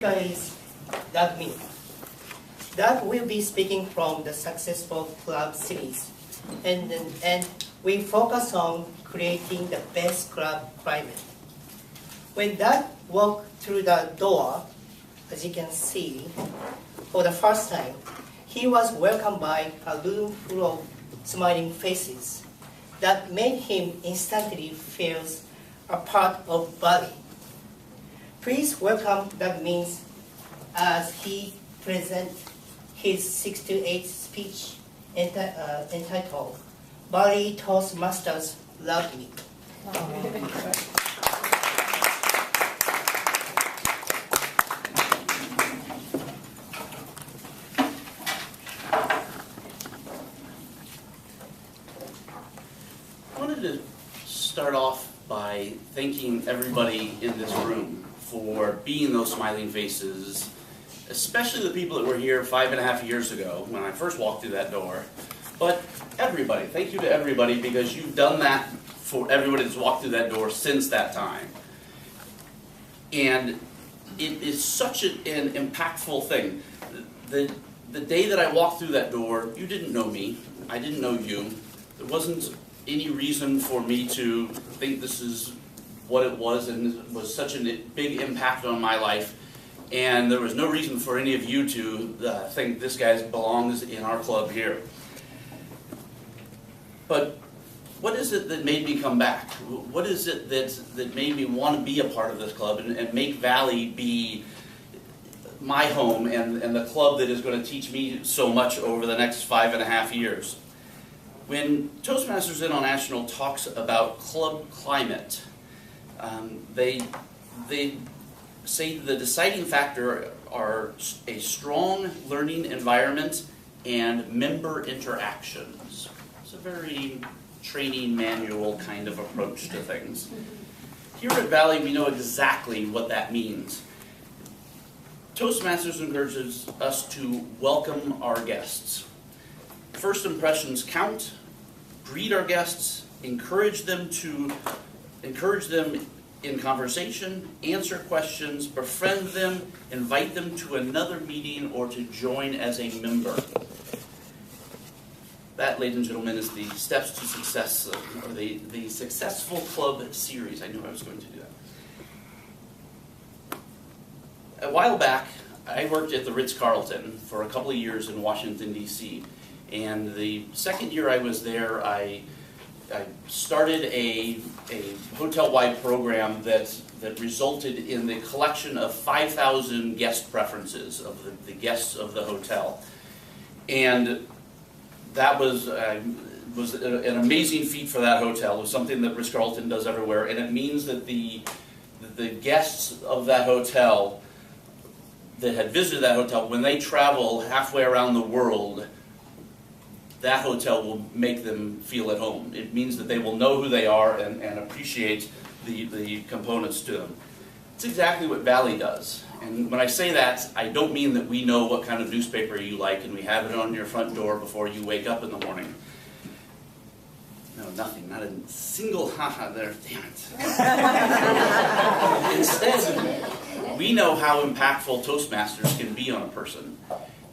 Is Doug Me. Doug will be speaking from the Successful Club series, and we focus on creating the best club climate. When Doug walked through the door, as you can see, for the first time, he was welcomed by a room full of smiling faces that made him instantly feel a part of Valley. Please welcome Doug Mings as he presents his 68th speech entitled Valley Toastmasters Love Me. I wanted to start off by thanking everybody in this room for being those smiling faces, especially the people that were here 5.5 years ago when I first walked through that door. But everybody, thank you to everybody, because you've done that for everybody that's walked through that door since that time. And it is such an impactful thing. The day that I walked through that door, you didn't know me, I didn't know you. There wasn't any reason for me to think this is what it was, and it was such a big impact on my life. And there was no reason for any of you to think this guy belongs in our club here. But what is it that made me come back? What is it that made me want to be a part of this club and make Valley be my home and the club that is going to teach me so much over the next 5.5 years? When Toastmasters International talks about club climate, they say the deciding factor are a strong learning environment and member interactions. It's a very training manual kind of approach to things. Here at Valley, we know exactly what that means. Toastmasters encourages us to welcome our guests. First impressions count. Greet our guests, encourage them in conversation, answer questions, befriend them, invite them to another meeting or to join as a member. That, ladies and gentlemen, is the Steps to Success, or the Successful Club series. I knew I was going to do that. A while back, I worked at the Ritz-Carlton for a couple of years in Washington, D.C. And the second year I was there, I started a hotel-wide program that resulted in the collection of 5,000 guest preferences of the guests of the hotel. And that was an amazing feat for that hotel. It was something that Ritz-Carlton does everywhere, and it means that the guests of that hotel that had visited that hotel, when they travel halfway around the world, that hotel will make them feel at home. It means that they will know who they are and appreciate the components to them. It's exactly what Valley does. And when I say that, I don't mean that we know what kind of newspaper you like and we have it on your front door before you wake up in the morning. No, nothing, not a single haha there, damn it. Instead, we know how impactful Toastmasters can be on a person.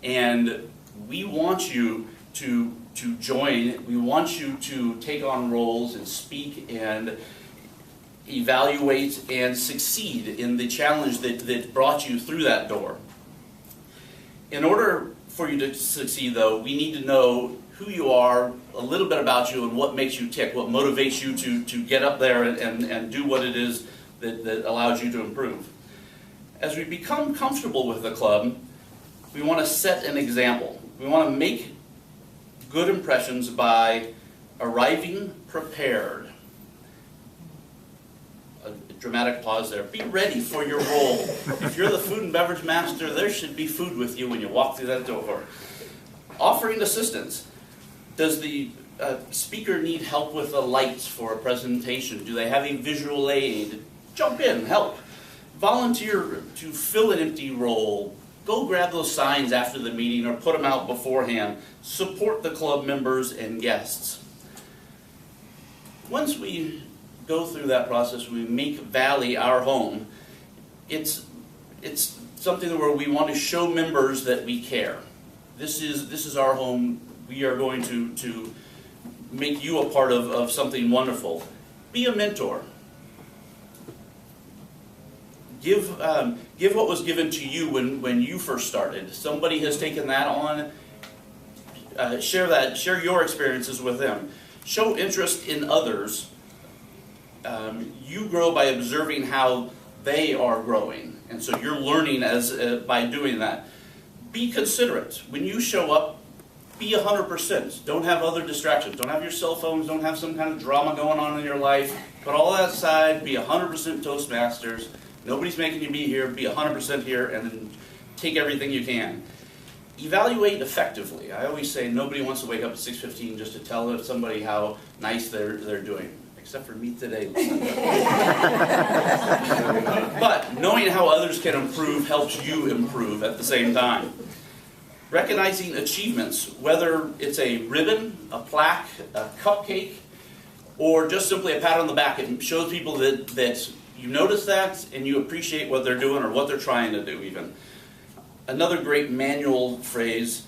And we want you to join. We want you to take on roles and speak and evaluate and succeed in the challenge that brought you through that door. In order for you to succeed, though, we need to know who you are, a little bit about you, and what makes you tick, what motivates you to get up there and do what it is that allows you to improve. As we become comfortable with the club, we want to set an example. We want to make good impressions by arriving prepared. A dramatic pause there. Be ready for your role. If you're the food and beverage master, there should be food with you when you walk through that door. Offering assistance. Does the speaker need help with the lights for a presentation? Do they have a visual aid? Jump in, help. Volunteer to fill an empty role. Go grab those signs after the meeting or put them out beforehand. Support the club members and guests. Once we go through that process, we make Valley our home, it's something where we want to show members that we care. This is our home. We are going to make you a part of something wonderful. Be a mentor. Give what was given to you when you first started. Somebody has taken that on. Share your experiences with them. Show interest in others. You grow by observing how they are growing, and so you're learning by doing that. Be considerate. When you show up, be 100%. Don't have other distractions. Don't have your cell phones. Don't have some kind of drama going on in your life. Put all that aside. Be 100% Toastmasters. Nobody's making you be here. Be 100% here, and then take everything you can. Evaluate effectively. I always say nobody wants to wake up at 6:15 just to tell somebody how nice they're doing, except for me today. But knowing how others can improve helps you improve at the same time. Recognizing achievements, whether it's a ribbon, a plaque, a cupcake, or just simply a pat on the back. It shows people that you notice that and you appreciate what they're doing or what they're trying to do even. Another great manual phrase,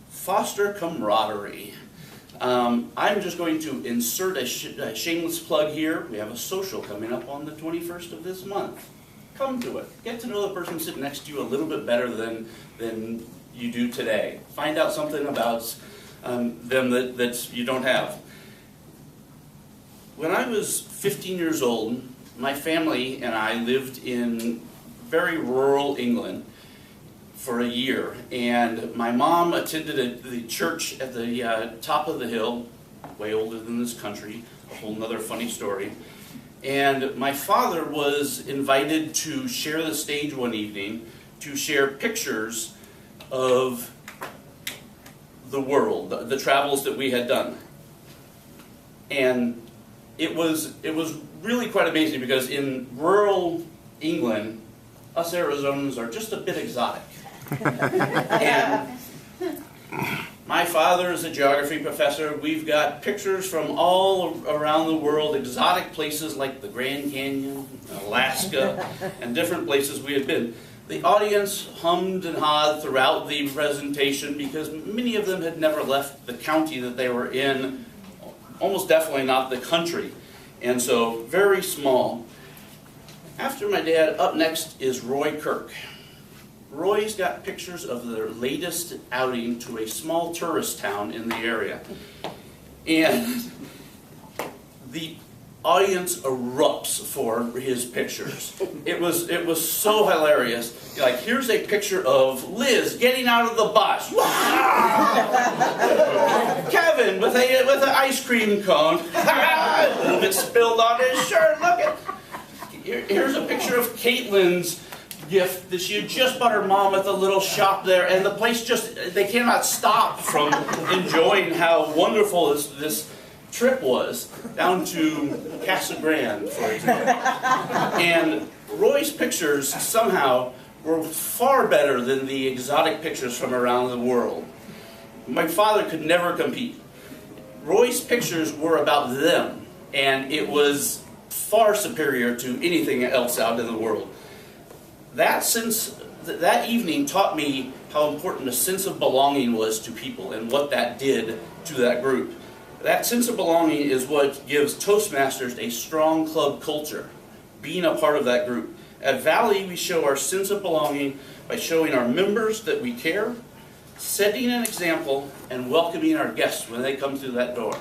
foster camaraderie. I'm just going to insert a shameless plug here. We have a social coming up on the 21st of this month. Come to it. Get to know the person sitting next to you a little bit better than you do today. Find out something about them that you don't have. When I was 15 years old, my family and I lived in very rural England for a year, and my mom attended the church at the top of the hill, way older than this country, a whole nother funny story. And my father was invited to share the stage one evening to share pictures of the world, the travels that we had done. And it was really quite amazing because in rural England, us Arizonans are just a bit exotic. And my father is a geography professor. We've got pictures from all around the world, exotic places like the Grand Canyon, Alaska, and different places we had been. The audience hummed and hawed throughout the presentation because many of them had never left the county that they were in, almost definitely not the country, and so very small. After my dad, up next is Roy Kirk. Roy's got pictures of their latest outing to a small tourist town in the area. And the audience erupts for his pictures. It was so hilarious. Like, here's a picture of Liz getting out of the bus. Kevin with an ice cream cone. A little bit spilled on his shirt. Look at. Here's a picture of Caitlin's gift that she had just bought her mom at the little shop there, and the place they cannot stop from enjoying how wonderful this trip was, down to Casa Grande, for example. And Roy's pictures somehow were far better than the exotic pictures from around the world. My father could never compete. Roy's pictures were about them, and it was far superior to anything else out in the world. That evening taught me how important a sense of belonging was to people and what that did to that group. That sense of belonging is what gives Toastmasters a strong club culture, being a part of that group. At Valley, we show our sense of belonging by showing our members that we care, setting an example, and welcoming our guests when they come through that door.